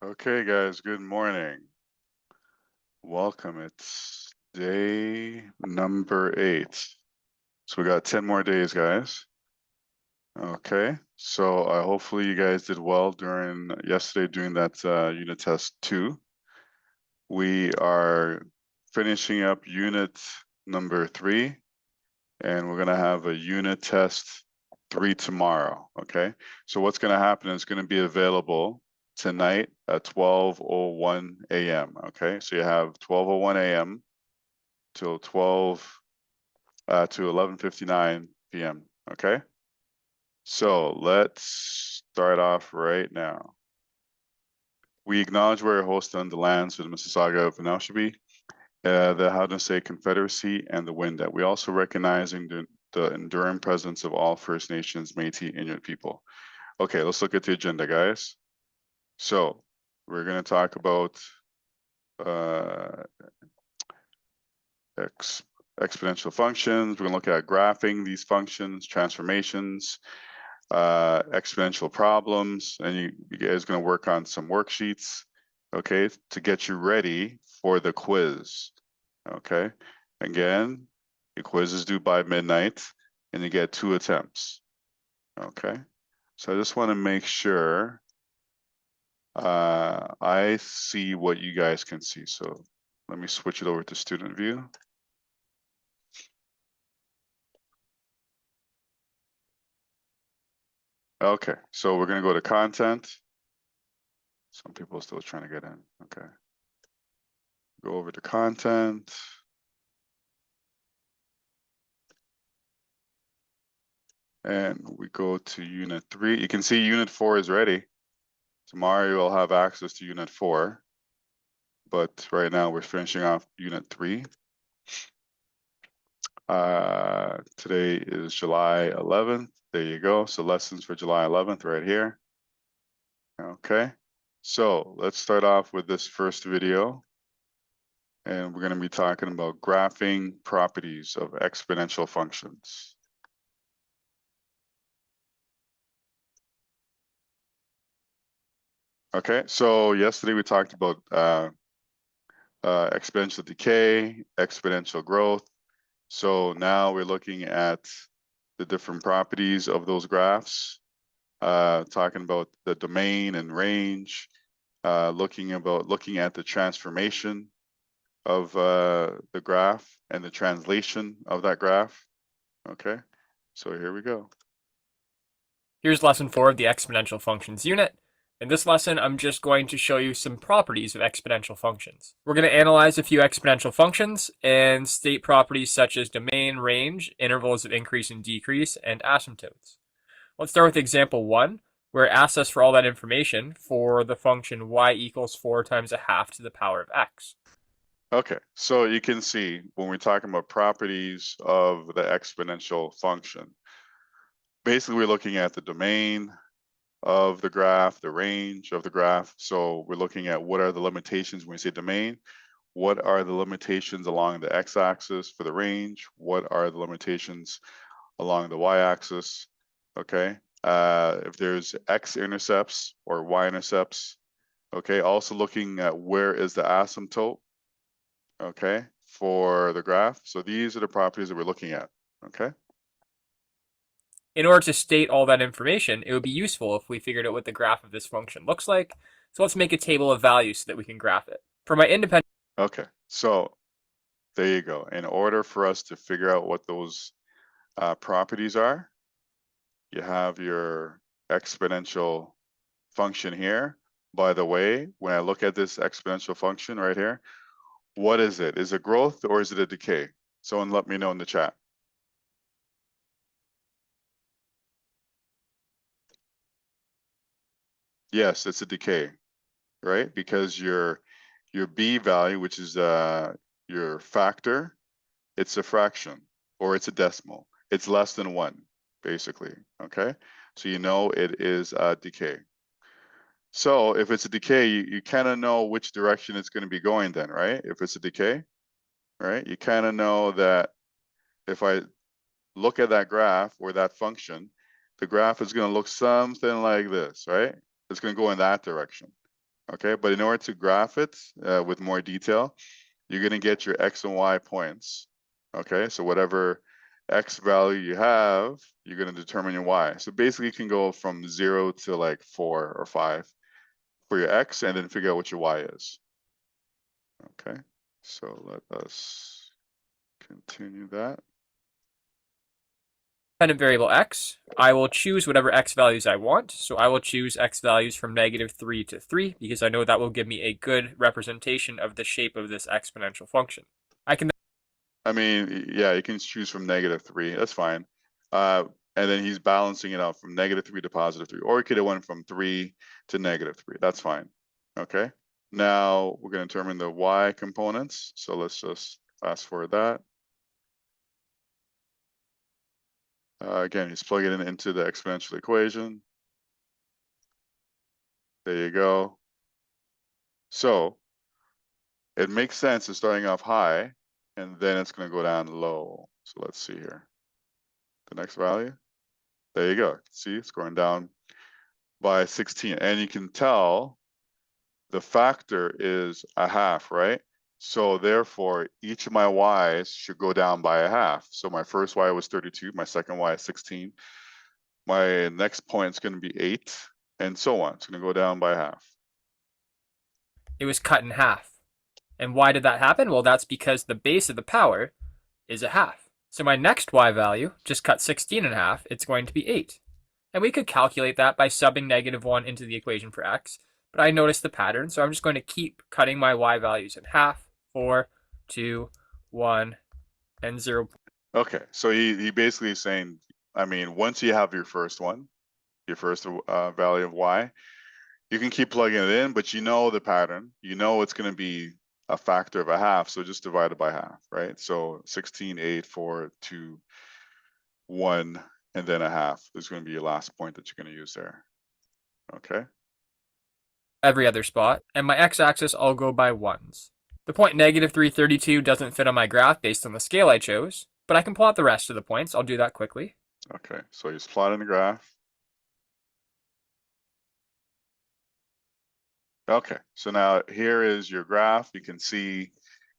Okay, guys, good morning. Welcome. It's day number 8. So we got 10 more days, guys. Okay, so hopefully you guys did well during yesterday doing that unit test 2. We are finishing up unit number 3, and we're going to have a unit test 3 tomorrow. Okay, so what's going to happen is going to be available tonight at 12:01 a.m. Okay, so you have 12:01 a.m. till 11:59 p.m. Okay, so let's start off right now. We acknowledge we're a host on the lands of the Mississauga of Anishinaabe, the Haudenosaunee Confederacy, and the Wendat. We also recognizing the enduring presence of all First Nations, Métis, Inuit people. Okay, let's look at the agenda, guys. So we're going to talk about exponential functions. We're going to look at graphing these functions, transformations, exponential problems, and you guys are going to work on some worksheets, okay, to get you ready for the quiz. Okay, again, your quiz is due by midnight, and you get 2 attempts. Okay, so I just want to make sure I see what you guys can see. So let me switch it over to student view. Okay, so we're going to go to content. Some people are still trying to get in. Okay. Go over to content. And we go to unit 3. You can see unit 4 is ready. Tomorrow you'll have access to unit 4. But right now we're finishing off unit 3. Today is July 11th. There you go. So lessons for July 11th right here. Okay. So let's start off with this first video. And we're going to be talking about graphing properties of exponential functions. Okay, so yesterday we talked about exponential decay, exponential growth. So now we're looking at the different properties of those graphs, talking about the domain and range, looking at the transformation of the graph and the translation of that graph. Okay, so here we go. Here's lesson 4 of the exponential functions unit. In this lesson, I'm just going to show you some properties of exponential functions. We're going to analyze a few exponential functions and state properties such as domain, range, intervals of increase and decrease, and asymptotes. Let's start with example 1, where it asks us for all that information for the function y equals 4 times a half to the power of x. Okay, so you can see when we're talking about properties of the exponential function, basically we're looking at the domain of the graph, the range of the graph. So we're looking at what are the limitations when we say domain, what are the limitations along the x-axis for the range, what are the limitations along the y-axis, okay? If there's x-intercepts or y-intercepts, okay? Also looking at where is the asymptote, okay, for the graph. So these are the properties that we're looking at, okay? In order to state all that information, it would be useful if we figured out what the graph of this function looks like. So let's make a table of values so that we can graph it. For my independent Okay, so there you go. In order for us to figure out what those properties are, you have your exponential function here. By the way, when I look at this exponential function right here, what is it? Is it growth or is it a decay? Someone let me know in the chat. Yes, it's a decay, right? Because your b value, which is your factor, it's a fraction or it's a decimal. It's less than 1, basically, okay? So you know it is a decay. So if it's a decay, you kind of know which direction it's going to be going then, right? If it's a decay, right? You kind of know that if I look at that graph or that function, the graph is going to look something like this, right? It's going to go in that direction, Okay, but in order to graph it with more detail, you're going to get your X and Y points. Okay, so whatever X value you have, you're going to determine your Y. So basically you can go from 0 to like 4 or 5 for your X and then figure out what your Y is. Okay, so let us continue that. Dependent variable x, I will choose whatever x values I want. So I will choose x values from -3 to 3 because I know that will give me a good representation of the shape of this exponential function. I mean, yeah, you can choose from -3. That's fine. And then he's balancing it out from -3 to +3, or he could have went from 3 to -3. That's fine. Okay. Now we're going to determine the y components. So let's just fast forward that. Again, he's plugging it into the exponential equation. There you go. So it makes sense of starting off high, and then it's going to go down low. So let's see here. The next value. There you go. See, it's going down by 16. And you can tell the factor is a half, right? So therefore, each of my y's should go down by a half. So my first y was 32, my second y is 16. My next point is going to be 8, and so on. It's going to go down by half. It was cut in half. And why did that happen? Well, that's because the base of the power is a half. So my next y value, just cut 16 in half, it's going to be 8. And we could calculate that by subbing -1 into the equation for x, but I noticed the pattern, so I'm just going to keep cutting my y values in half, 4, 2, 1, and 0. Okay, so he basically is saying, I mean, once you have your first one, your first value of y, you can keep plugging it in, but you know the pattern. You know it's going to be a factor of a half, so just divide it by half, right? So 16, 8, 4, 2, 1, and then a half is going to be your last point that you're going to use there. Okay. Every other spot, and my x-axis I'll go by ones. The point -332 doesn't fit on my graph based on the scale I chose, but I can plot the rest of the points. I'll do that quickly. Okay, so he's plotting the graph. Okay, so now here is your graph. You can see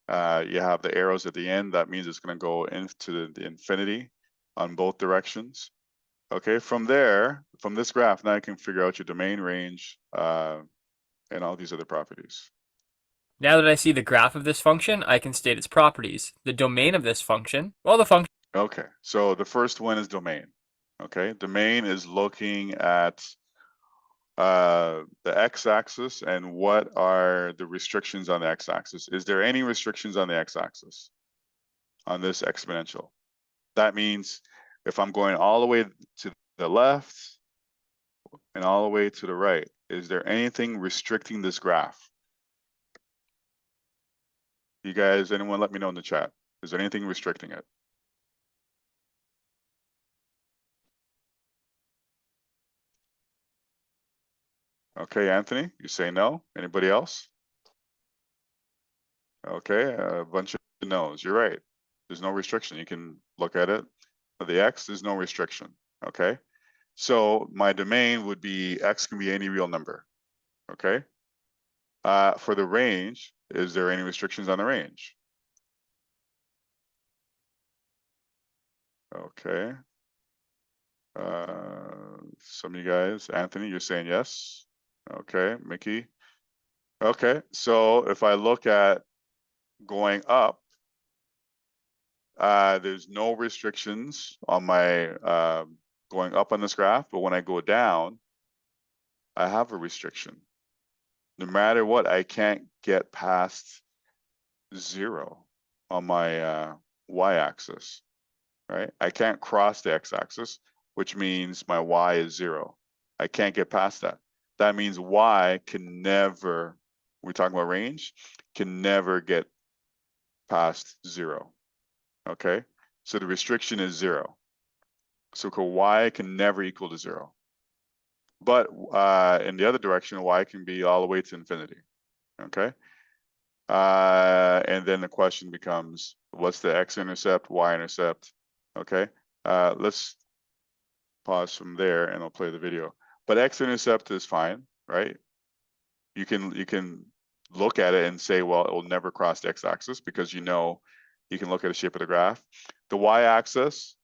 you have the arrows at the end. That means it's going to go into the infinity on both directions. Okay, from there, from this graph, now you can figure out your domain range and all these other properties. Now that I see the graph of this function, I can state its properties. The domain of this function, well, the function. Okay, so the first one is domain. Okay, domain is looking at the x-axis and what are the restrictions on the x-axis. Is there any restrictions on the x-axis on this exponential? That means if I'm going all the way to the left and all the way to the right, is there anything restricting this graph? You guys, anyone let me know in the chat. Is there anything restricting it? Okay, Anthony, you say no. Anybody else? Okay, a bunch of no's. You're right. There's no restriction. You can look at it. For the x, there's no restriction. Okay, so my domain would be x can be any real number. Okay. For the range, is there any restrictions on the range? Okay. Some of you guys, Anthony, you're saying yes. Okay, Mickey. Okay, so if I look at going up, there's no restrictions on my going up on this graph, but when I go down, I have a restriction. No matter what, I can't get past 0 on my y-axis, right? I can't cross the x-axis, which means my y is 0. I can't get past that. That means y can never, we're talking about range, can never get past 0. Okay, so the restriction is 0. So y can never equal to 0. But in the other direction, y can be all the way to infinity. Okay, and then the question becomes, what's the x-intercept, y-intercept? Okay, let's pause from there and I'll play the video. But x-intercept is fine, right? you can look at it and say, well, it will never cross the x-axis, because you can look at the shape of the graph. The y-axis,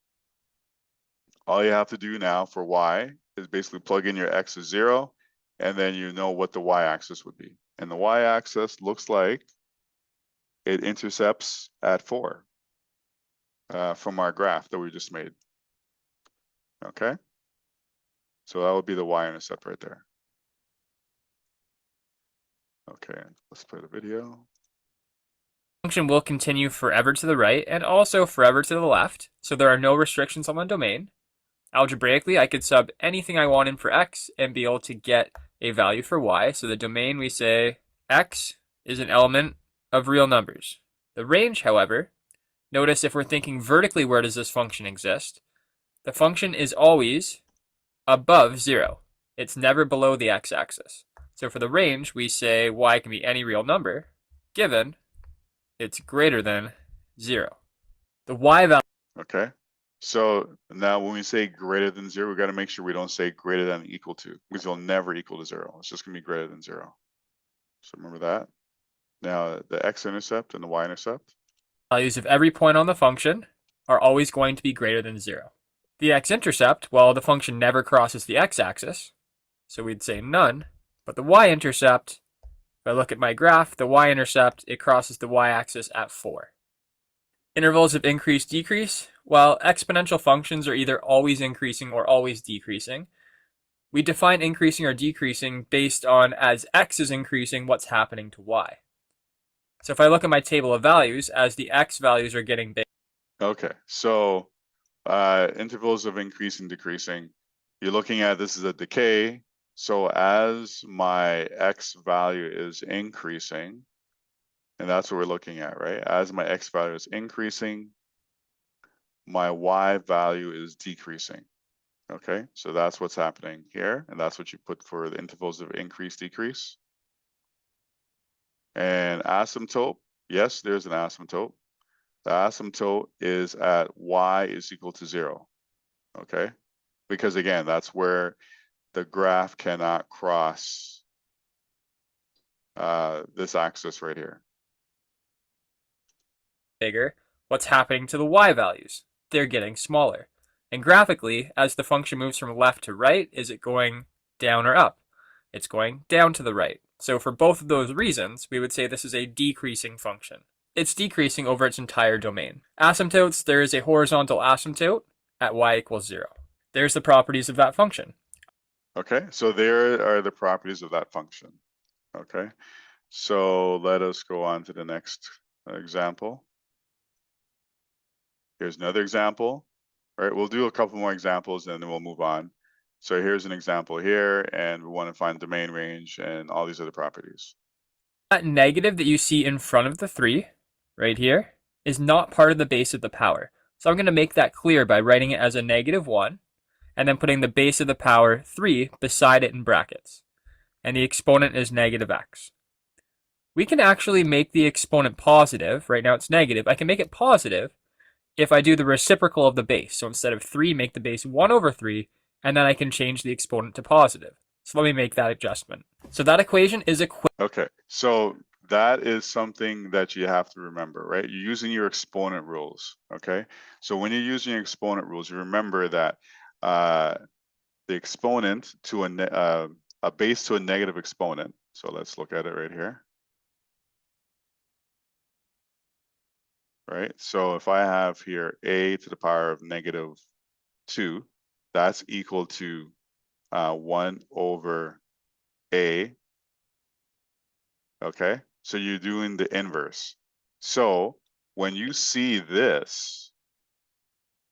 all you have to do now for y is basically plug in your x is 0, and then you know what the y-axis would be. And the y-axis looks like it intercepts at 4 from our graph that we just made. Okay, so that would be the y-intercept right there. Okay, let's play the video. Function will continue forever to the right and also forever to the left, so there are no restrictions on the domain. Algebraically, I could sub anything I want in for x and be able to get a value for y. So the domain, we say x is an element of real numbers. The range, however, notice if we're thinking vertically, where does this function exist? The function is always above 0. It's never below the x-axis. So for the range, we say y can be any real number, given it's greater than 0. The y value. Okay, so now when we say greater than 0, we got to make sure we don't say greater than or equal to, because it'll never equal to 0. It's just going to be greater than 0. So remember that. Now the x-intercept and the y-intercept. Values of every point on the function are always going to be greater than 0. The x-intercept, well, the function never crosses the x-axis, so we'd say none. But the y-intercept, if I look at my graph, the y-intercept, it crosses the y-axis at 4. Intervals of increase, decrease. Well, exponential functions are either always increasing or always decreasing. We define increasing or decreasing based on, as x is increasing, what's happening to y. So if I look at my table of values, as the x values are getting big. Okay, so intervals of increase and decreasing, you're looking at this is a decay. So as my x value is increasing, and that's what we're looking at, right? As my x value is increasing, my y value is decreasing. Okay, so that's what's happening here, and that's what you put for the intervals of increase, decrease. And asymptote, yes, there's an asymptote. The asymptote is at y is equal to 0. Okay, because again, that's where the graph cannot cross this axis right here. Bigger, what's happening to the y values? They're getting smaller. And graphically, as the function moves from left to right, is it going down or up? It's going down to the right. So for both of those reasons, we would say this is a decreasing function. It's decreasing over its entire domain. Asymptotes, there is a horizontal asymptote at y equals 0. There's the properties of that function. Okay, so there are the properties of that function. Okay, so let us go on to the next example. Here's another example. All right, we'll do a couple more examples and then we'll move on. So here's an example here, and we want to find domain range and all these other properties. That negative that you see in front of the 3, right here, is not part of the base of the power. So I'm going to make that clear by writing it as a -1, and then putting the base of the power 3 beside it in brackets. And the exponent is -x. We can actually make the exponent positive. Right now it's negative. I can make it positive if I do the reciprocal of the base. So instead of 3, make the base 1/3, and then I can change the exponent to positive. So let me make that adjustment. So that equation is Okay, so that is something that you have to remember, right? You're using your exponent rules, okay? So when you're using your exponent rules, you remember that the exponent to a base to a negative exponent. So let's look at it right here. Right, so if I have here a to the power of -2, that's equal to 1/a. Okay, so you're doing the inverse. So when you see this,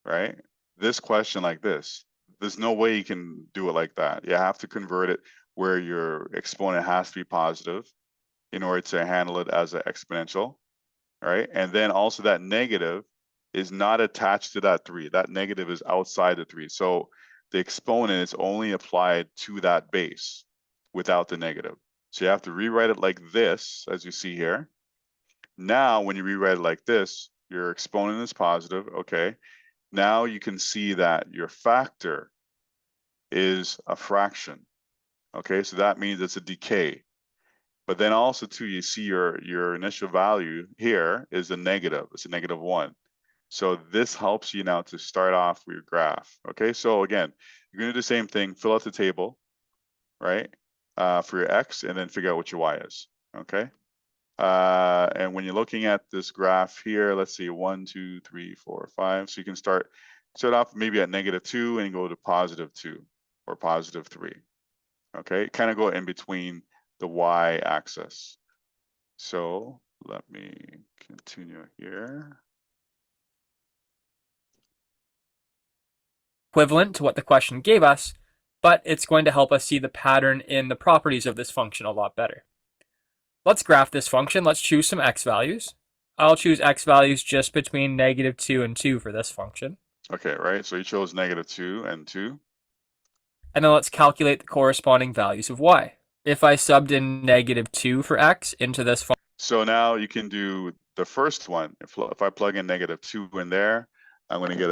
right, this question like this, there's no way you can do it like that. You have to convert it where your exponent has to be positive in order to handle it as an exponential. Right, and then also that negative is not attached to that 3. That negative is outside the 3. So the exponent is only applied to that base without the negative. So you have to rewrite it like this, as you see here. Now, when you rewrite it like this, your exponent is positive, okay? Now you can see that your factor is a fraction, okay? So that means it's a decay. But then also too, you see your initial value here is a negative. It's a -1. So this helps you now to start off with your graph. Okay, so again, you're gonna do the same thing, fill out the table, right? For your X, and then figure out what your Y is, okay? And when you're looking at this graph here, let's see, 1, 2, 3, 4, 5. So you can start off maybe at -2 and go to +2 or +3. Okay, kind of go in between the Y axis. So let me continue here. Equivalent to what the question gave us, but it's going to help us see the pattern in the properties of this function a lot better. Let's graph this function. Let's choose some x values. I'll choose x values just between -2 and 2 for this function. Okay, right, so you chose -2 and 2. And then let's calculate the corresponding values of y. If I subbed in -2 for x into this function, so now you can do the first one. If I plug in -2 in there, I'm going to get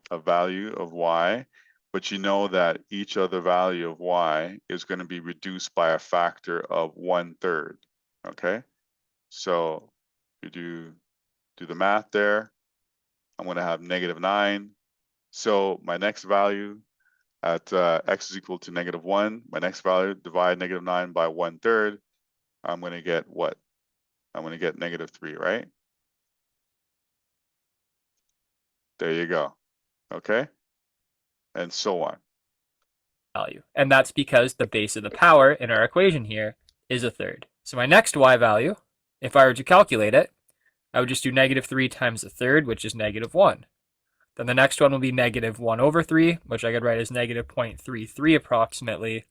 a value of y, but you know that each other value of y is going to be reduced by a factor of 1/3. Okay, so you do the math there. I'm going to have -9. So my next value at x is equal to -1, my next value, divide -9 by 1/3, I'm going to get what? I'm going to get -3, right? There you go. Okay, and so on. value. And that's because the base of the power in our equation here is 1/3. So my next y value, if I were to calculate it, I would just do -3 times 1/3, which is -1. Then the next one will be -1/3, which I could write as -0.33 approximately.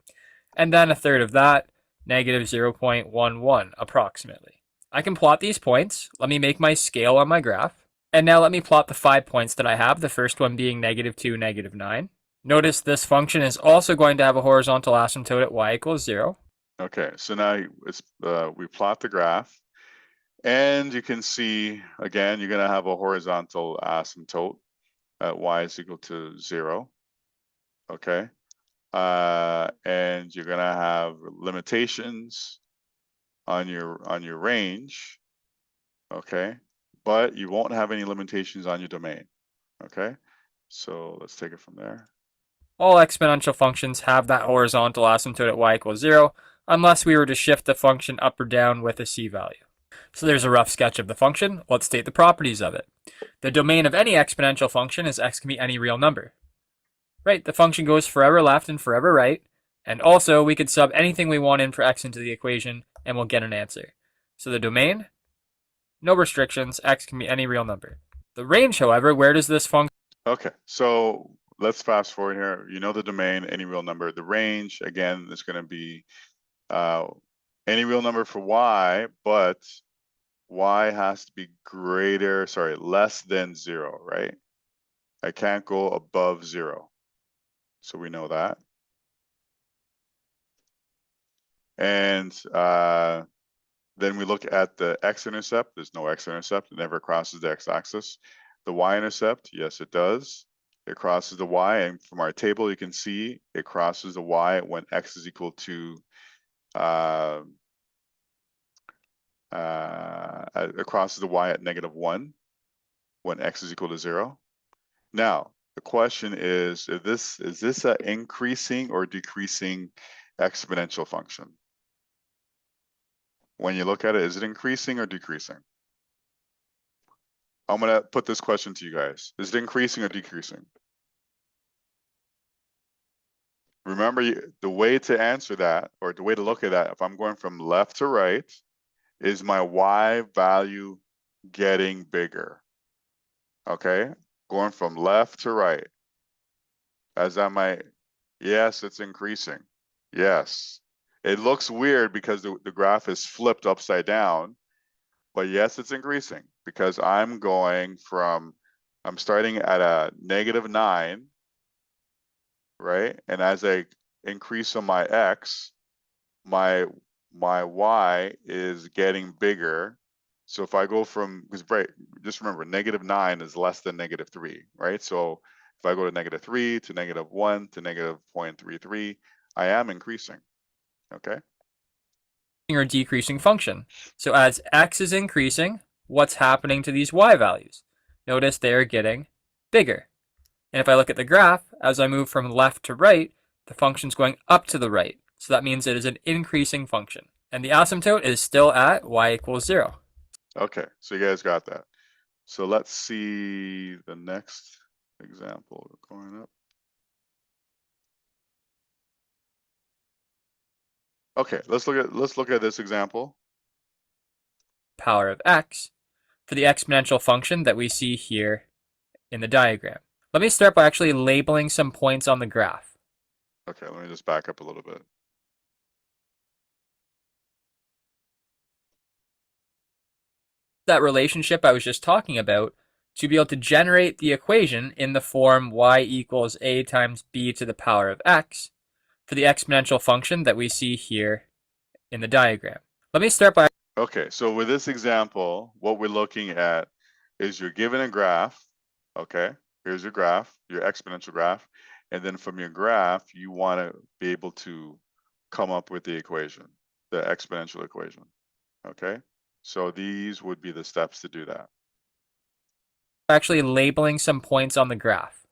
And then 1/3 of that, -0.11 approximately. I can plot these points. Let me make my scale on my graph. And now let me plot the 5 points that I have, the first one being -2, -9. Notice this function is also going to have a horizontal asymptote at y equals 0. Okay, so now it's we plot the graph, and you can see again you're going to have a horizontal asymptote at y is equal to 0. Okay, and you're going to have limitations on your range. Okay, but you won't have any limitations on your domain. Okay, so let's take it from there. All exponential functions have that horizontal asymptote at y equals 0, unless we were to shift the function up or down with a c value. So there's a rough sketch of the function. Let's state the properties of it. The domain of any exponential function is x can be any real number. Right, the function goes forever left and forever right, and also we could sub anything we want in for x into the equation, and we'll get an answer. So the domain, no restrictions, x can be any real number. The range, however, where does this function? Okay, so let's fast forward here. You know the domain, any real number. The range, again, is going to be any real number for y, but y has to be less than 0, right? I can't go above 0. So we know that. And then we look at the x-intercept. There's no x-intercept. It never crosses the x-axis. The y-intercept, yes, it does. It crosses the y, and from our table, you can see it crosses the y when x is equal to it crosses the y at -1 when x is equal to 0. Now, the question is this an increasing or decreasing exponential function? When you look at it, is it increasing or decreasing? I'm going to put this question to you guys. Is it increasing or decreasing? Remember, the way to answer that, or the way to look at that, if I'm going from left to right, is my y value getting bigger? Okay, going from left to right. As I might, yes, it's increasing. Yes, it looks weird because the graph is flipped upside down, but yes, it's increasing because I'm starting at a -9, right? And as I increase on my x, my y is getting bigger. So if I go from, because right, just remember, -9 is less than -3, right? So if I go to -3 to -1 to -0.33, I am increasing. Okay. or decreasing function. So as x is increasing, what's happening to these y values? Notice they're getting bigger. And if I look at the graph, as I move from left to right, the function's going up to the right. So that means it is an increasing function. And the asymptote is still at y equals 0. Okay, so you guys got that. So let's see the next example going up. Okay, let's look at this example. Power of x for the exponential function that we see here in the diagram. Let me start by actually labeling some points on the graph. Okay, let me just back up a little bit. That relationship I was just talking about to be able to generate the equation in the form y equals a times b to the power of x for the exponential function that we see here in the diagram. Let me start by... Okay, so with this example, what we're looking at is you're given a graph, okay? Here's your graph, your exponential graph, and then from your graph, you want to be able to come up with the equation, the exponential equation, okay? So these would be the steps to do that. Actually labeling some points on the graph.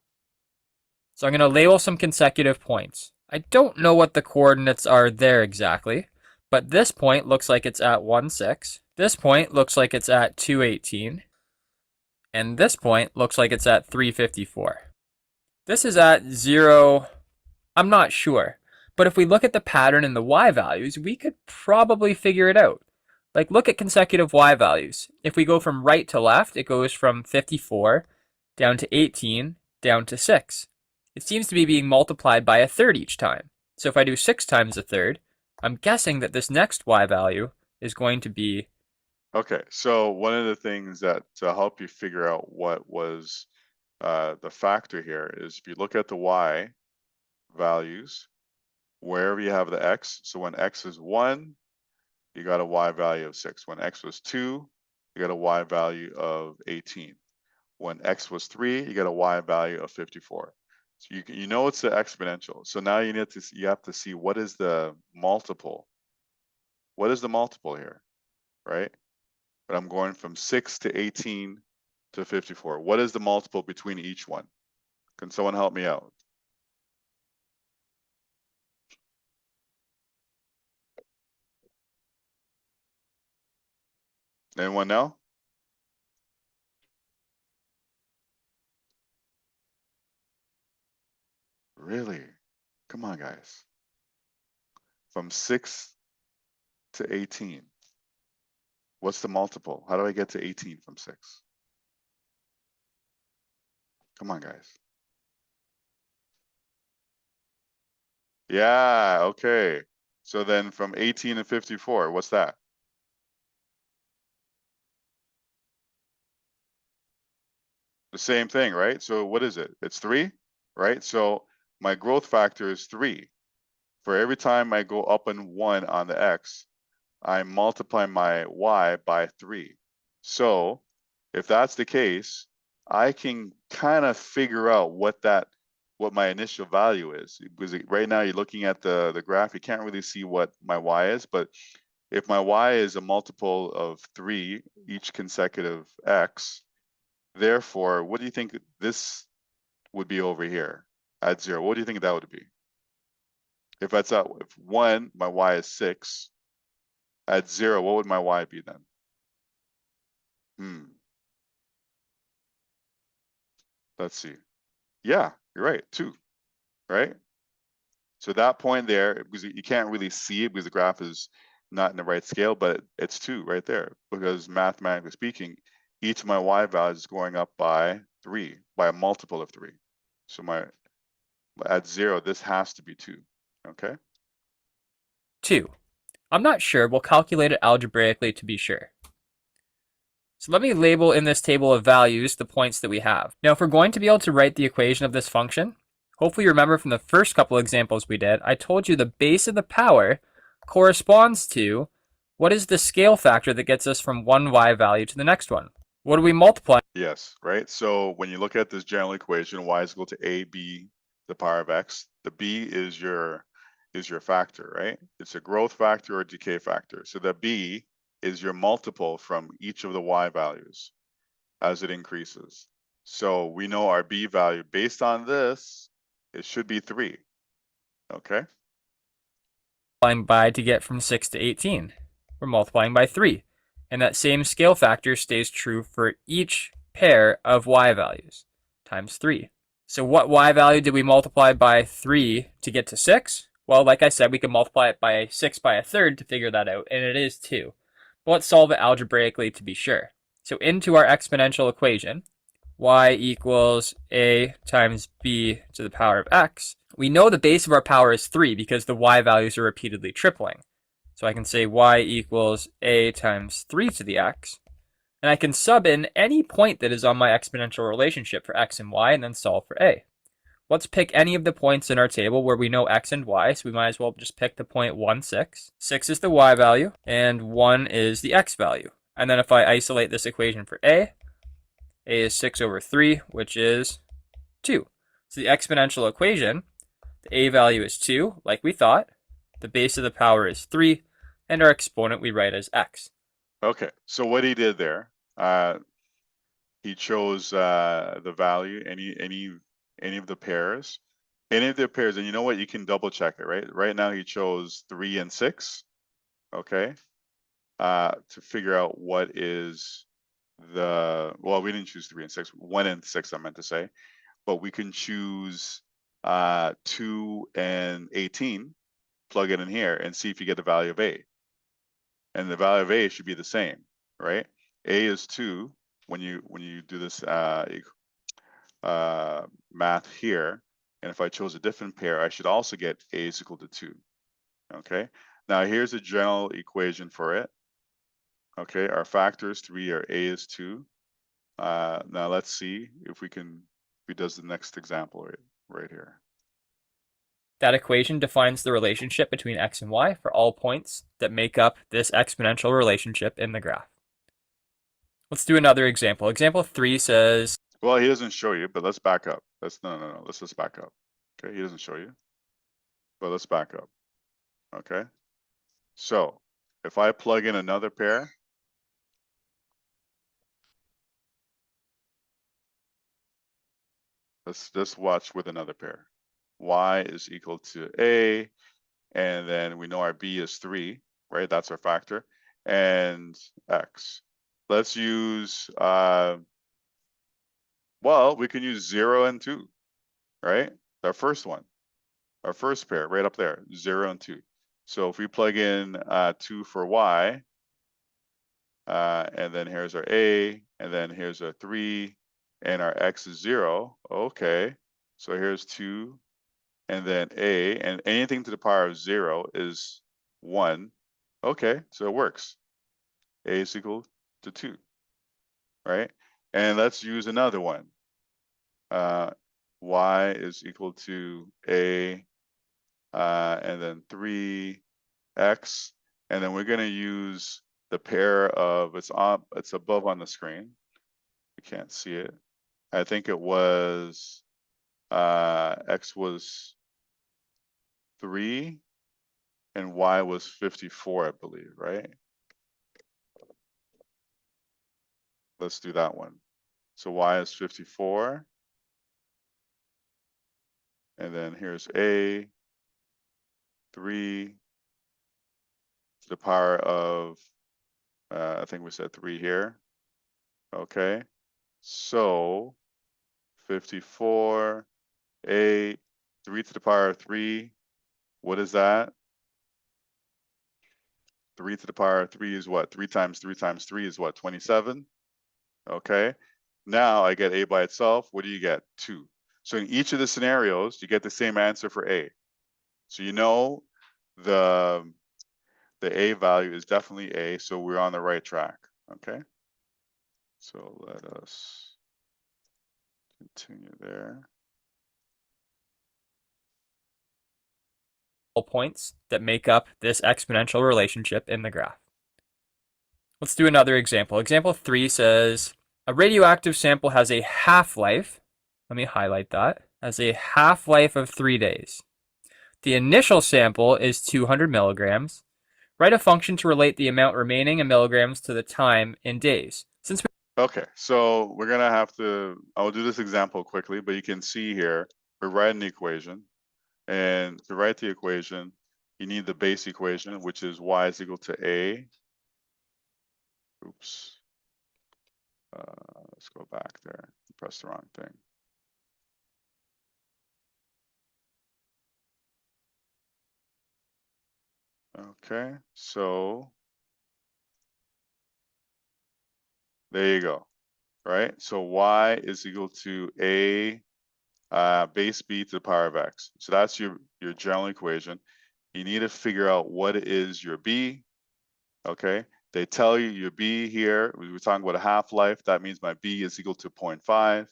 So I'm going to label some consecutive points. I don't know what the coordinates are there exactly, but this point looks like it's at 1, 6. This point looks like it's at 218. And this point looks like it's at 354. This is at 0, I'm not sure. But if we look at the pattern in the y values, we could probably figure it out. Like, look at consecutive y values. If we go from right to left, it goes from 54 down to 18 down to 6. It seems to be being multiplied by a third each time. So if I do 6 times a third, I'm guessing that this next y value is going to be... Okay, so one of the things that to help you figure out what was the factor here is if you look at the y values, wherever you have the x, so when x is 1, you got a y value of 6. When x was 2, you got a y value of 18. When x was 3, you got a y value of 54. So you know it's the exponential. So now you have to see what is the multiple. What is the multiple here, right? But I'm going from 6 to 18 to 54. What is the multiple between each one? Can someone help me out? Anyone know? Really? Come on, guys. From 6 to 18. What's the multiple? How do I get to 18 from 6? Come on, guys. Yeah, okay. So then from 18 to 54, what's that? The same thing, right? So what is it? It's 3, right? So my growth factor is 3. For every time I go up and 1 on the x, I multiply my y by 3. So if that's the case, I can kind of figure out what my initial value is. Because right now you're looking at the graph, you can't really see what my y is, but if my y is a multiple of 3 each consecutive x, therefore, what do you think this would be over here at 0? What do you think that would be? If that's at if 1, my y is 6. At 0, what would my y be then? Let's see. Yeah, you're right, 2, right? So that point there, because you can't really see it because the graph is not in the right scale, but it's 2 right there. Because mathematically speaking, each of my y values is going up by 3, by a multiple of 3. So at 0, this has to be 2, okay? 2. I'm not sure. We'll calculate it algebraically to be sure. So let me label in this table of values the points that we have. Now, if we're going to be able to write the equation of this function, hopefully you remember from the first couple examples we did, I told you the base of the power corresponds to what is the scale factor that gets us from one y value to the next one. What do we multiply? Yes, right? So when you look at this general equation, y is equal to ab, the power of x. The b is your is your factor, right? It's a growth factor or decay factor. So the b is your multiple from each of the y values as it increases. So we know our b value based on this, it should be 3, okay? Multiplying by to get from 6 to 18. We're multiplying by 3. And that same scale factor stays true for each pair of y values, times 3. So what y value did we multiply by 3 to get to 6? Well, like I said, we can multiply it by 6 by a third to figure that out, and it is 2. But let's solve it algebraically to be sure. So into our exponential equation, y equals a times b to the power of x. We know the base of our power is 3 because the y values are repeatedly tripling. So I can say y equals a times 3 to the x. And I can sub in any point that is on my exponential relationship for x and y and then solve for a. Let's pick any of the points in our table where we know x and y, so we might as well just pick the point 1, 6. 6 is the y value, and 1 is the x value. And then if I isolate this equation for a is 6 over 3, which is 2. So the exponential equation, the a value is 2, like we thought. The base of the power is 3, and our exponent we write as x. Okay, so what he did there, he chose the value, any of the pairs, and you know what, you can double check it, right? Right now he chose 3 and 6, okay, to figure out what is well, we didn't choose 3 and 6, 1 and 6 I meant to say, but we can choose 2 and 18, plug it in here and see if you get the value of a. And the value of a should be the same, right? A is 2 when you do this math here, and if I chose a different pair, I should also get a is equal to 2. Okay, now here's a general equation for it. Okay, our factor is 3, our a is 2. Now let's see if he does the next example right here. That equation defines the relationship between x and y for all points that make up this exponential relationship in the graph. Let's do another example. Example 3 says, well, he doesn't show you, but let's back up. No, let's just back up. Okay, he doesn't show you, but let's back up. Okay, so if I plug in another pair, let's just watch with another pair. Y is equal to a, and then we know our b is 3, right? That's our factor, and x. Let's use, well, we can use 0 and 2, right? Our first one, our first pair right up there, 0 and 2. So if we plug in 2 for y, and then here's our a, and then here's our 3, and our x is 0, okay. So here's 2, and then a, and anything to the power of 0 is 1. Okay, so it works. A is equal to 2, right? And let's use another one. Y is equal to a, and then 3x, and then we're going to use the pair of, it's above on the screen. You can't see it. I think it was, x was 3 and y was 54, I believe, right? Let's do that one. So y is 54. And then here's a, 3 to the power of, I think we said 3 here. Okay, so 54, a, 3 to the power of 3. What is that? 3 to the power of 3 is what? 3 times 3 times 3 is what? 27. Okay, now I get a by itself. What do you get? 2. So in each of the scenarios, you get the same answer for a. So you know the a value is definitely a, so we're on the right track. Okay, so let us continue there. all points that make up this exponential relationship in the graph. Let's do another example. Example 3 says, a radioactive sample has a half-life, let me highlight that, has a half-life of 3 days. The initial sample is 200 milligrams. Write a function to relate the amount remaining in milligrams to the time in days. Since Okay, so we're gonna have to, I'll do this example quickly, but you can see here, we're writing the equation. And to write the equation, you need the base equation, which is y is equal to a. Oops. Let's go back there. Press the wrong thing. Okay, so there you go, right? So y is equal to a base b to the power of x. So that's your general equation. You need to figure out what is your b, okay? They tell you your b here, we were talking about a half-life, that means my b is equal to 0.5.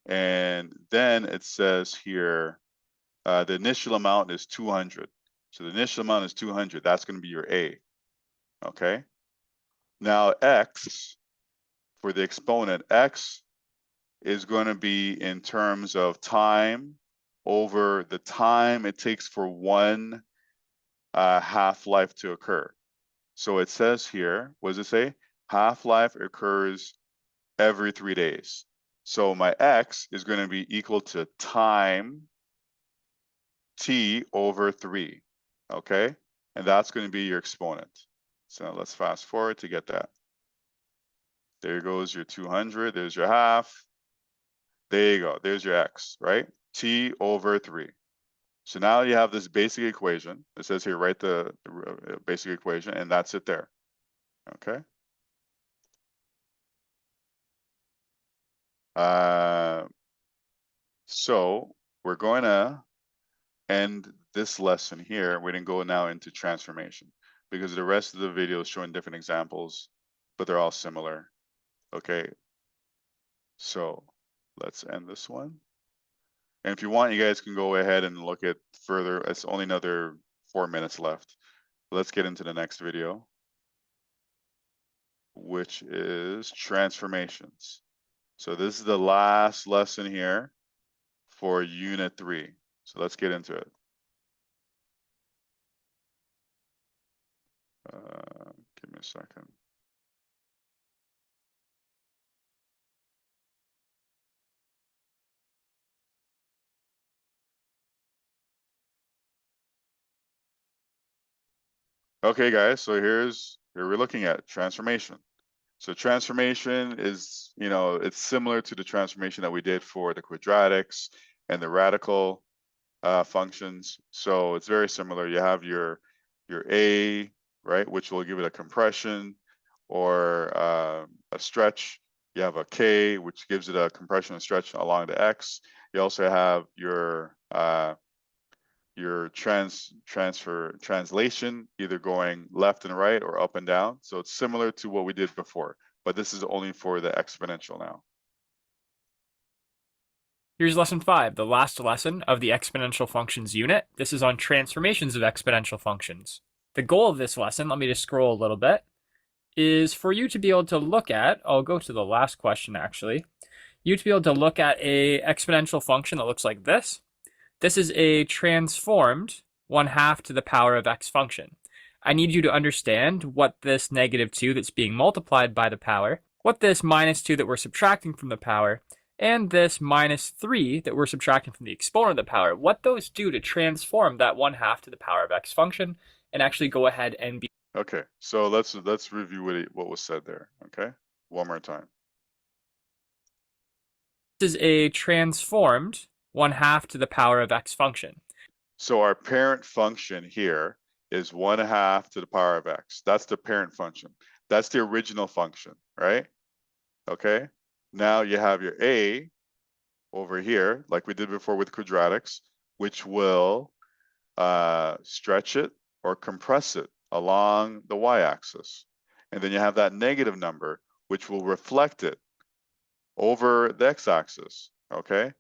And then it says here, the initial amount is 200. So the initial amount is 200, that's gonna be your A, okay? Now x, for the exponent, x is gonna be in terms of time over the time it takes for one half-life to occur. So it says here, what does it say? Half-life occurs every 3 days. So my x is gonna be equal to time t over 3, okay? And that's going to be your exponent. So let's fast forward to get that. There goes your 200, there's your half. There you go, there's your x, right? T over 3. So now you have this basic equation. It says here, write the basic equation, and that's it there, okay? So we're going to end this lesson here. We're going to go now into transformation because the rest of the video is showing different examples, but they're all similar. Okay, so let's end this one. And if you want, you guys can go ahead and look at further. It's only another 4 minutes left. Let's get into the next video, which is transformations. So this is the last lesson here for Unit 3. So let's get into it. Give me a second. Okay, guys, so here we're looking at transformation. So transformation is, it's similar to the transformation that we did for the quadratics and the radical functions. So it's very similar. You have your A, right, which will give it a compression or a stretch. You have a K, which gives it a compression and stretch along the X. You also have your translation, either going left and right or up and down. So it's similar to what we did before, but this is only for the exponential now. here's lesson 5, the last lesson of the exponential functions unit. This is on transformations of exponential functions. The goal of this lesson, let me just scroll a little bit, is for you to be able to look at, I'll go to the last question actually, you to be able to look at a exponential function that looks like this. This is a transformed 1/2 to the power of x function. I need you to understand what this -2 that's being multiplied by the power, what this -2 that we're subtracting from the power, and this -3 that we're subtracting from the exponent of the power, what those do to transform that 1/2 to the power of x function and actually go ahead and be. Okay, so let's review what was said there, okay? One more time. This is a transformed 1/2 to the power of x function. So our parent function here is 1/2 to the power of x. That's the parent function. That's the original function, right? Okay. Now you have your A over here, like we did before with quadratics, which will stretch it or compress it along the y-axis. And then you have that negative number, which will reflect it over the x-axis, okay?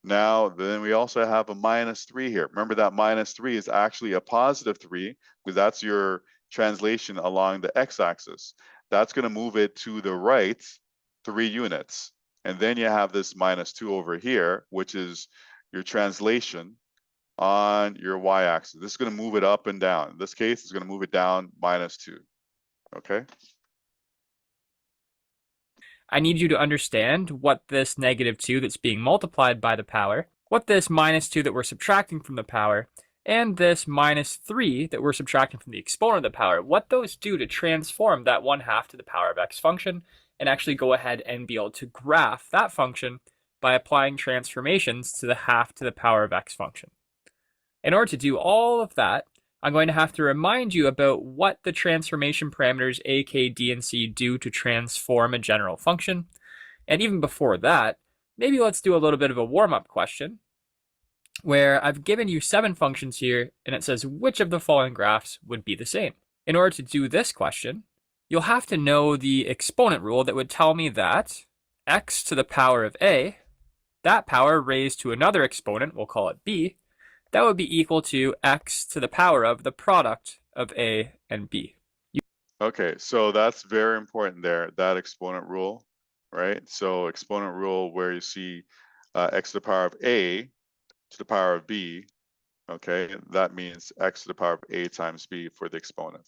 Now, then we also have a -3 here. Remember that -3 is actually a +3 because that's your translation along the x-axis. That's going to move it to the right 3 units. And then you have this -2 over here, which is your translation on your y-axis. This is going to move it up and down. In this case, it's going to move it down -2. Okay? I need you to understand what this -2 that's being multiplied by the power, what this -2 that we're subtracting from the power, and this -3 that we're subtracting from the exponent of the power, what those do to transform that 1/2 to the power of x function and actually go ahead and be able to graph that function by applying transformations to the 1/2 to the power of x function. In order to do all of that, I'm going to have to remind you about what the transformation parameters a, k, d, and c do to transform a general function. And even before that, maybe let's do a little bit of a warm-up question where I've given you 7 functions here, and it says which of the following graphs would be the same. In order to do this question, you'll have to know the exponent rule that would tell me that x to the power of a, that power raised to another exponent, we'll call it b, that would be equal to x to the power of the product of a and b. Okay, so that's very important there, that exponent rule, right? So exponent rule where you see x to the power of a to the power of b, okay, that means x to the power of a times b for the exponent,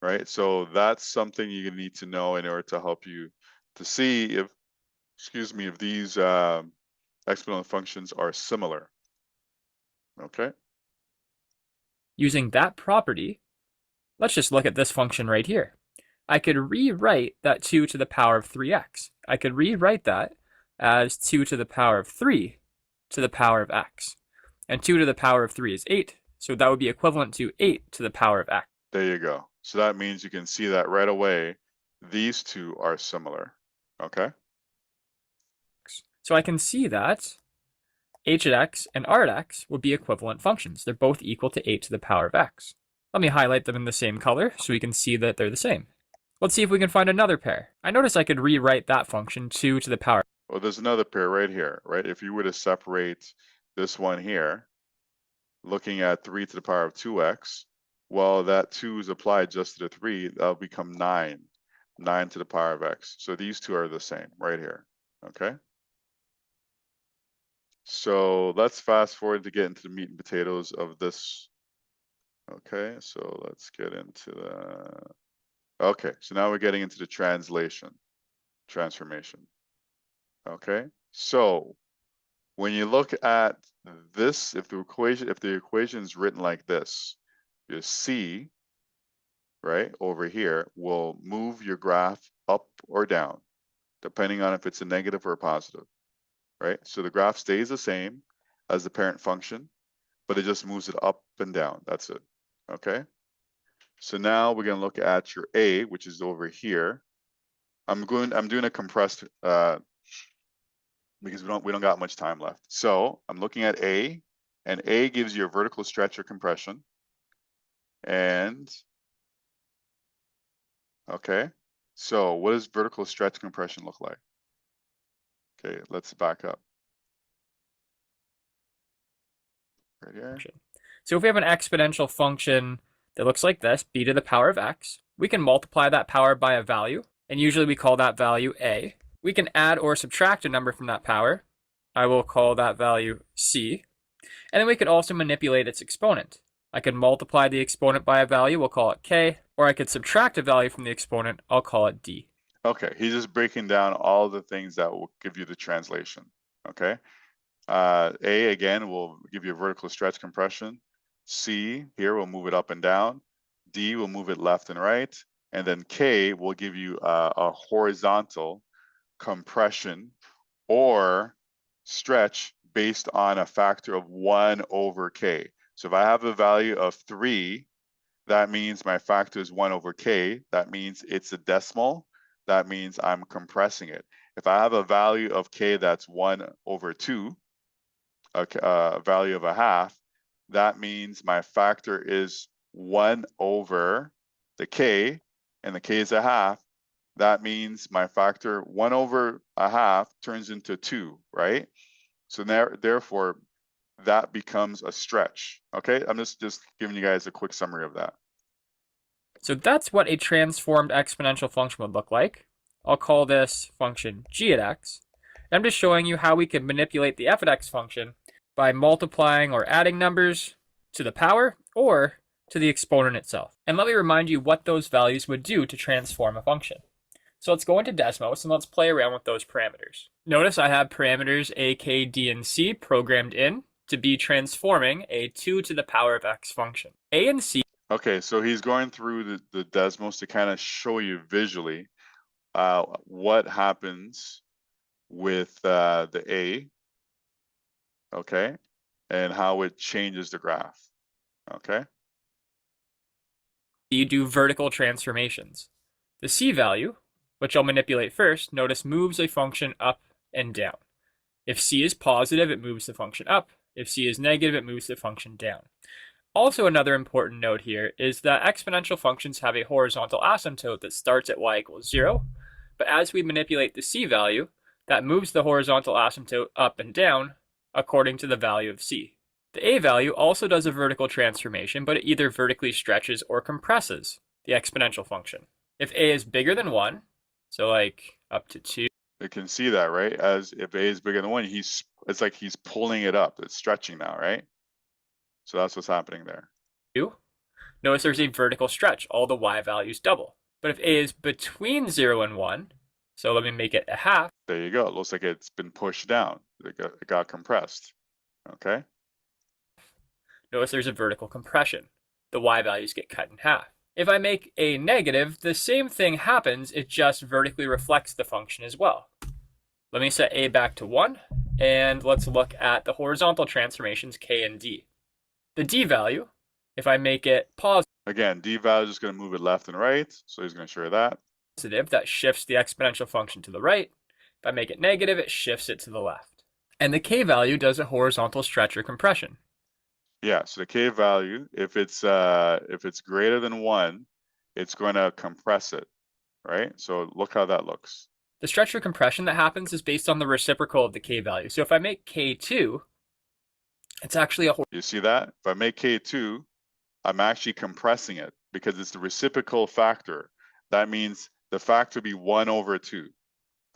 right? So that's something you need to know in order to help you to see if, excuse me, if these exponential functions are similar, okay? Using that property, let's just look at this function right here. I could rewrite that 2 to the power of 3x. I could rewrite that as 2 to the power of 3 to the power of x. And 2 to the power of 3 is 8, so that would be equivalent to 8 to the power of x. There you go. So that means you can see that right away, these two are similar, okay? So I can see that h at x and r at x would be equivalent functions. They're both equal to 8 to the power of x. Let me highlight them in the same color so we can see that they're the same. Let's see if we can find another pair. I notice I could rewrite that function 2 to the power. Well, there's another pair right here, right? If you were to separate this one here, looking at 3 to the power of 2x, well, that 2 is applied just to the 3, that'll become 9. 9 to the power of x. So these two are the same right here, okay? So let's fast forward to get into the meat and potatoes of this. Okay, so let's get into the, okay, so now we're getting into the transformation. Okay, so when you look at this, if the equation is written like this, your c, right, over here will move your graph up or down, depending on if it's a negative or a positive, right? So the graph stays the same as the parent function, but it just moves it up and down. That's it. Okay. So now we're going to look at your a, which is over here. I'm doing a compressed because we don't got much time left. So I'm looking at a, and a gives you a vertical stretch or compression. And okay, so what does vertical stretch compression look like? Okay, let's back up. Right here. So if we have an exponential function that looks like this, b to the power of x, we can multiply that power by a value, and usually we call that value a. We can add or subtract a number from that power. I will call that value c. And then we could also manipulate its exponent. I could multiply the exponent by a value, we'll call it k, or I could subtract a value from the exponent, I'll call it d. Okay, he's just breaking down all the things that will give you the translation, okay? A, again, will give you a vertical stretch compression. C, here, will move it up and down. D will move it left and right. And then K will give you a horizontal compression or stretch based on a factor of 1 over K. So if I have a value of 3, that means my factor is 1 over K. That means it's a decimal. That means I'm compressing it. If I have a value of K that's 1 over 2, a value of a half, that means my factor is 1 over the K, and the K is a half. That means my factor 1 over a half turns into 2, right? So therefore, that becomes a stretch. Okay, I'm just giving you guys a quick summary of that. So that's what a transformed exponential function would look like. I'll call this function g at x. And I'm just showing you how we can manipulate the f at x function by multiplying or adding numbers to the power or to the exponent itself. And let me remind you what those values would do to transform a function. So let's go into Desmos and let's play around with those parameters. Notice I have parameters a, k, d, and c programmed in to be transforming a 2 to the power of x function. A and c. Okay, so he's going through the Desmos to kind of show you visually what happens with the A, okay, and how it changes the graph, okay? You do vertical transformations. The c value, which I'll manipulate first, notice moves a function up and down. If c is positive, it moves the function up. If c is negative, it moves the function down. Also, another important note here is that exponential functions have a horizontal asymptote that starts at y equals 0, but as we manipulate the c value, that moves the horizontal asymptote up and down according to the value of c. The a value also does a vertical transformation, but it either vertically stretches or compresses the exponential function. If a is bigger than 1, so like up to 2, You can see that, right? As if A is bigger than 1, it's like he's pulling it up. It's stretching now, right? So that's what's happening there. notice there's a vertical stretch. All the y values double. But if a is between 0 and 1, so let me make it a half. There you go. It looks like it's been pushed down. It got compressed, okay? Notice there's a vertical compression. The y values get cut in half. If I make a negative, the same thing happens, it just vertically reflects the function as well. Let me set a back to 1, and let's look at the horizontal transformations k and d. The d value, if I make it positive, Again, d value is just going to move it left and right, so he's going to show you that. that shifts the exponential function to the right. If I make it negative, it shifts it to the left. And the k value does a horizontal stretch or compression. Yeah, so the k value, if it's greater than 1, it's going to compress it, right? So look how that looks. The stretch or compression that happens is based on the reciprocal of the k value. So if I make k2, it's actually a You see that? If I make k2, I'm actually compressing it because it's the reciprocal factor. That means the factor would be 1 over 2,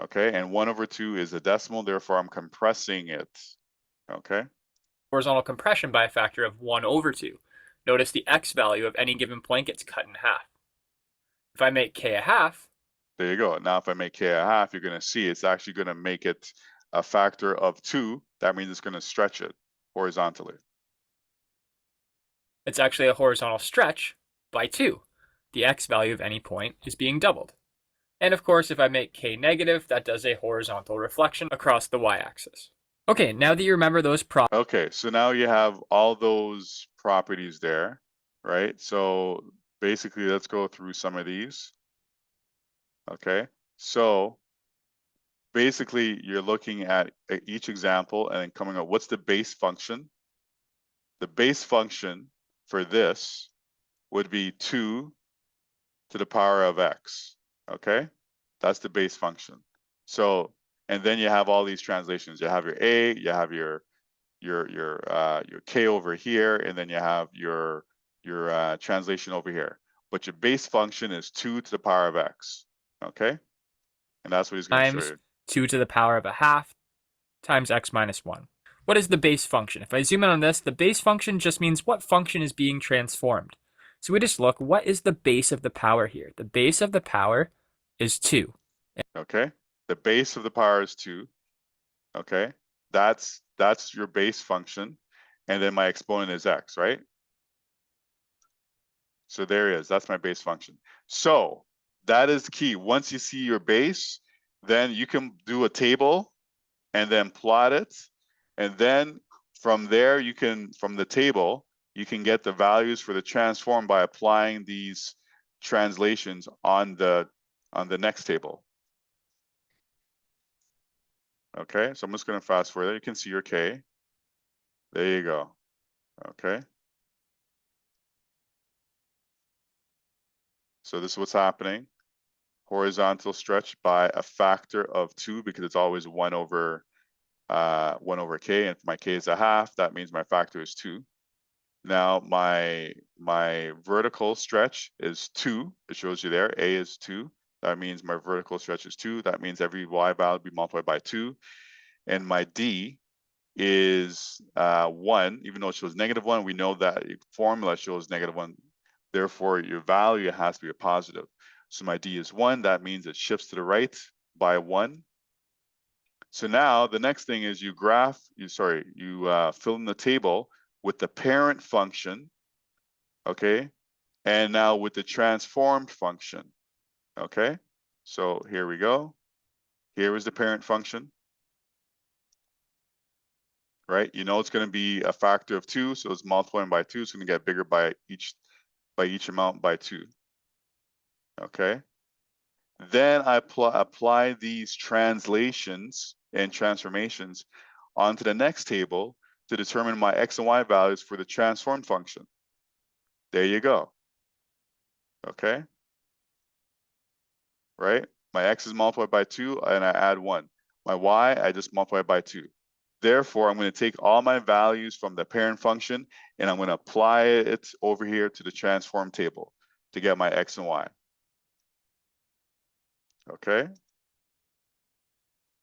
okay? And 1 over 2 is a decimal, therefore I'm compressing it, okay? horizontal compression by a factor of 1 over 2. Notice the x value of any given point gets cut in half. If I make k a half, there you go. Now if I make k a half, you're going to see it's actually going to make it a factor of 2. That means it's going to stretch it horizontally. it's actually a horizontal stretch by 2. The x value of any point is being doubled. And of course, if I make k negative, that does a horizontal reflection across the y-axis. Okay, now that you remember those properties. Okay, so now you have all those properties there, right? So basically, let's go through some of these. Okay, so basically, you're looking at each example and then coming up, what's the base function? The base function for this would be 2 to the power of x, okay? That's the base function. So, and then you have all these translations. You have your a, you have your k over here, and then you have your translation over here. But your base function is 2 to the power of x, okay? And that's what he's going to show you. 2 to the power of a half times x minus 1. What is the base function? If I zoom in on this, the base function just means what function is being transformed. So we just look, what is the base of the power here? The base of the power is 2. Okay, the base of the power is 2. Okay, that's your base function, and then my exponent is x, right? So there it is. That's my base function. So that is the key. Once you see your base, then you can do a table and then plot it. And then from there, from the table, you can get the values for the transform by applying these translations on the next table. Okay, so I'm just going to fast forward. You can see your k. There you go. Okay. So this is what's happening. Horizontal stretch by a factor of 2 because it's always 1 over k, and if my k is a half, that means my factor is 2. Now my vertical stretch is 2. It shows you there, a is 2. That means my vertical stretch is 2. That means every y value will be multiplied by 2. And my d is 1, even though it shows -1, we know that formula shows -1. Therefore, your value has to be a positive. So my D is 1. That means it shifts to the right by 1. So now the next thing is you fill in the table with the parent function, okay? And now with the transformed function, okay? So here we go. Here is the parent function, right? You know it's going to be a factor of 2, so it's multiplying by 2. It's going to get bigger by each amount by 2, okay? Then I apply these translations and transformations onto the next table to determine my x and y values for the transformed function. There you go. Okay. Right? My x is multiplied by 2 and I add 1. My y, I just multiply by 2. Therefore, I'm going to take all my values from the parent function and I'm going to apply it over here to the transform table to get my x and y. Okay.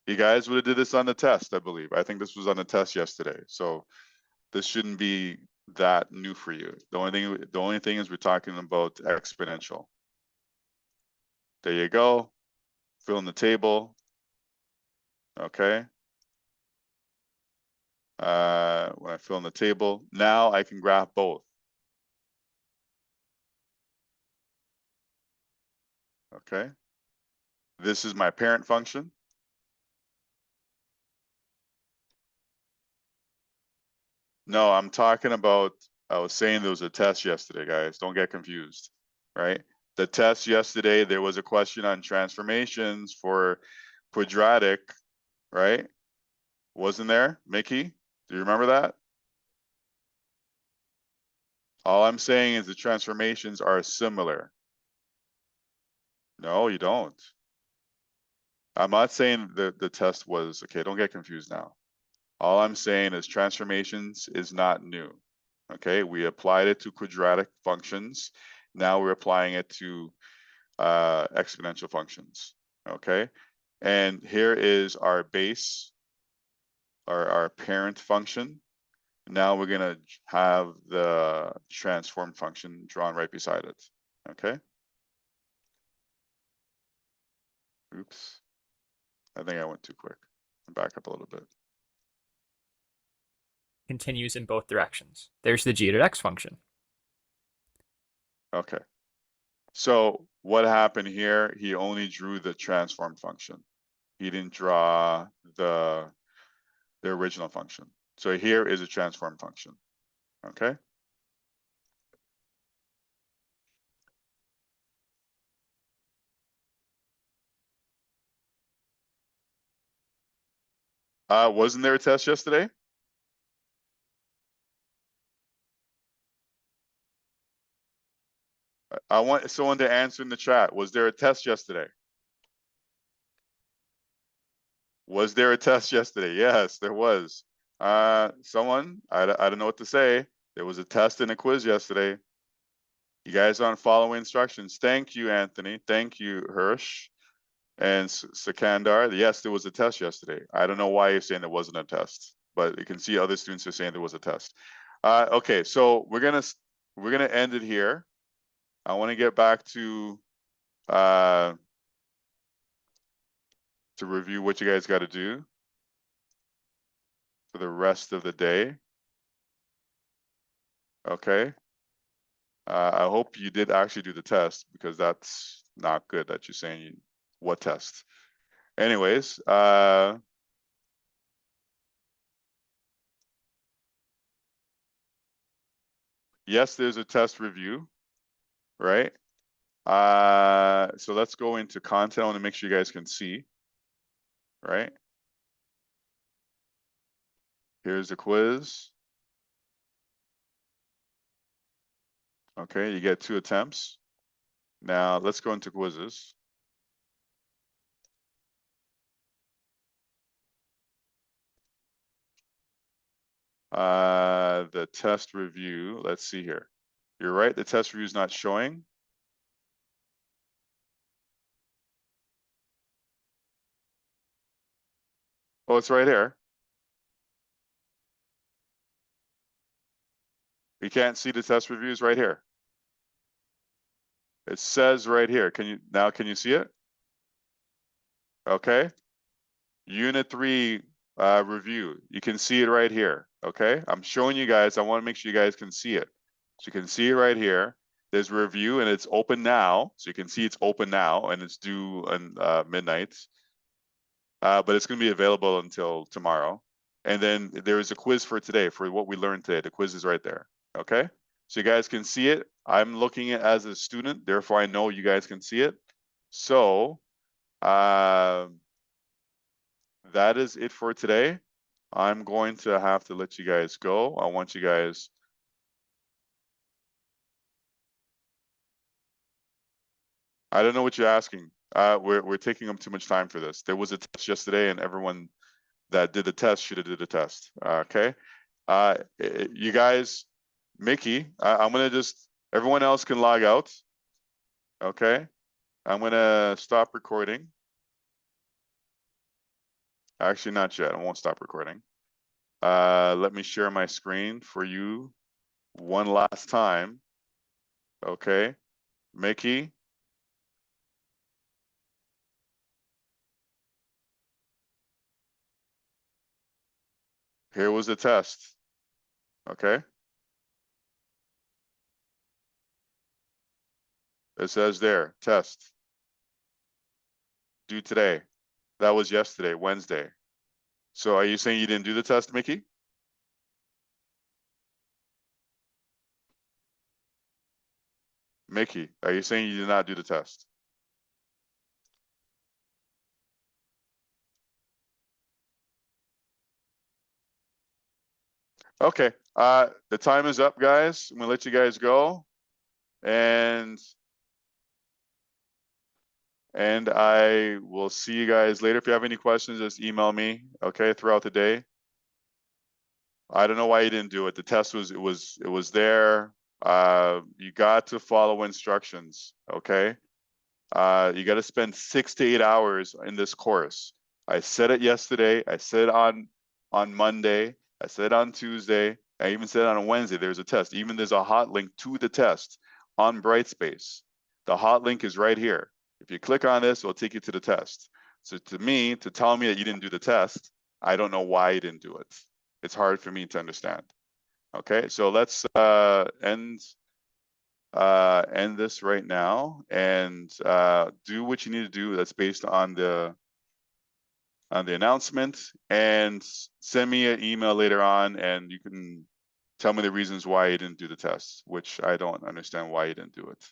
You guys would have did this on the test, I believe. I think this was on the test yesterday. So this shouldn't be that new for you. The only thing is we're talking about exponential. There you go. Fill in the table. Okay. When I fill in the table, now I can graph both. Okay. This is my parent function. No, I'm talking about, I was saying there was a test yesterday, guys. Don't get confused, right? The test yesterday, there was a question on transformations for quadratic, right? Wasn't there, Mickey? Do you remember that? All I'm saying is the transformations are similar. No, you don't. I'm not saying the test was, okay, don't get confused now. All I'm saying is transformations is not new. Okay, we applied it to quadratic functions. Now we're applying it to exponential functions. Okay, and here is our base, our parent function. Now we're gonna have the transform function drawn right beside it. Okay. Oops. I think I went too quick. Back up a little bit. Continues in both directions. There's the g at x function. Okay. So what happened here? He only drew the transform function. He didn't draw the original function. So here is a transform function. Okay. Wasn't there a test yesterday? I want someone to answer in the chat. Was there a test yesterday? Was there a test yesterday? Yes, there was. Someone, I don't know what to say. There was a test and a quiz yesterday. You guys aren't following instructions. Thank you, Anthony. Thank you, Hirsch and Sikandar. Yes, there was a test yesterday. I don't know why you're saying there wasn't a test, but you can see other students are saying there was a test. Okay, so we're gonna end it here. I want to get back to review what you guys got to do for the rest of the day. Okay. I hope you did actually do the test because that's not good that you're saying what test. Anyways, yes, there's a test review, right? So let's go into content. I want to make sure you guys can see, right? Here's the quiz. Okay, you get 2 attempts. Now let's go into quizzes. The test review, let's see here. You're right, the test review is not showing. Oh, it's right here. You can't see the test reviews right here. It says right here. Can you see it? Okay. Unit 3 review. You can see it right here. Okay. I'm showing you guys. I want to make sure you guys can see it. So you can see it right here. There's review and it's open now. So you can see it's open now and it's due on midnight. But it's going to be available until tomorrow. And then there's a quiz for today for what we learned today. The quiz is right there. Okay. So you guys can see it. I'm looking at it as a student, therefore I know you guys can see it. So that is it for today. I'm going to have to let you guys go. I want you guys. I don't know what you're asking. We're taking up too much time for this. There was a test yesterday and everyone that did the test should have did the test. Okay. You guys, Mickey, I'm gonna everyone else can log out. Okay. I'm gonna stop recording. Actually, not yet. I won't stop recording. Let me share my screen for you one last time. Okay. Mickey. Here was the test. Okay. It says there, test. Due today. That was yesterday, Wednesday. So are you saying you didn't do the test, Mickey? Mickey, are you saying you did not do the test? Okay, the time is up, guys. I'm gonna let you guys go. And I will see you guys later. If you have any questions, just email me, okay, throughout the day. I don't know why you didn't do it. The test was there. You got to follow instructions, okay? You got to spend 6 to 8 hours in this course. I said it yesterday. I said it on Monday. I said it on Tuesday. I even said it on Wednesday. There's a test. Even there's a hot link to the test on Brightspace. The hot link is right here. If you click on this, it'll take you to the test. So to me, to tell me that you didn't do the test, I don't know why you didn't do it. It's hard for me to understand. Okay, so let's end this right now and do what you need to do that's based on the announcement, and send me an email later on and you can tell me the reasons why you didn't do the test, which I don't understand why you didn't do it.